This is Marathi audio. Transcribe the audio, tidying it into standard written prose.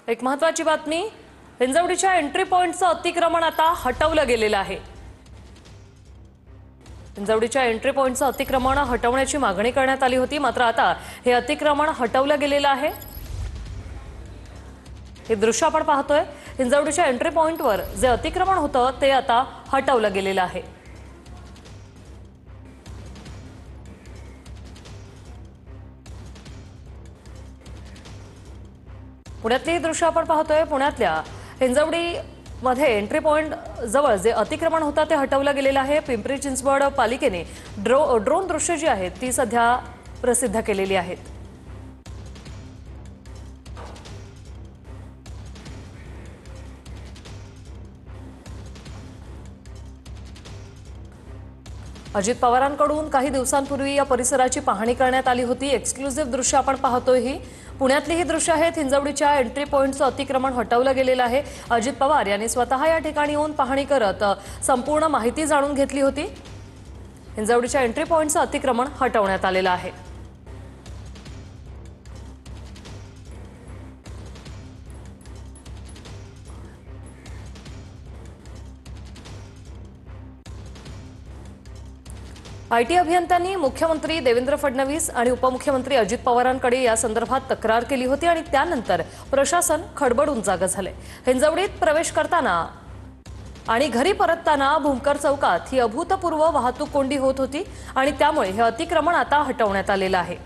एक महत्त्वाची बातमी, हिंजवडीच्या एंट्री पॉइंटचं अतिक्रमण आता हटवलं गेलेलं आहे। हिंजवडीच्या एंट्री पॉइंटचं अतिक्रमण हटवण्याची मागणी करण्यात आली होती, मात्र आता हे अतिक्रमण हटवलं गेलेलं आहे। हे दृश्य आपण पाहतोय, हिंजवडीच्या एंट्री पॉइंटवर जे अतिक्रमण होतं ते आता हटवलं गेलेलं आहे। पुण्यातली ही दृश्य आपण पाहतोय। पुण्यातल्या हिंजवडी मध्ये एंट्री पॉइंट जवळ जे अतिक्रमण होतं ते हटवलं गेलेलं आहे। पिंपरी चिंचवड पालिकेने ड्रोन दृश्य जी आहेत ती सध्या प्रसिद्ध केलेली आहेत। अजित पवारांकडून काही दिवसांपूर्वी या परिसराची पाहणी करण्यात आली होती। एक्सक्लुझिव्ह दृश्य आपण पाहतोय। ही पुण्यातली ही दृश्य आहेत। हिंजवडीच्या एंट्री पॉइंटचं अतिक्रमण हटवलं गेलेलं आहे। अजित पवार यांनी स्वतः या ठिकाणी येऊन पाहणी करत संपूर्ण माहिती जाणून घेतली होती। हिंजवडीच्या एंट्री पॉइंटचं अतिक्रमण हटवण्यात आलेलं आहे। आयटी अभियंत्यांनी मुख्यमंत्री देवेंद्र फडणवीस आणि उपमुख्यमंत्री अजित पवारांकडे या संदर्भात तक्रार केली होती आणि त्यानंतर प्रशासन खडबडून जागं झाले। हिंजवडीत प्रवेश करताना आणि घरी परतताना भूमकर चौकात ही अभूतपूर्व वाहतूक कोंडी होत होती आणि त्यामुळे हे अतिक्रमण आता हटवण्यात आलेलं आहे।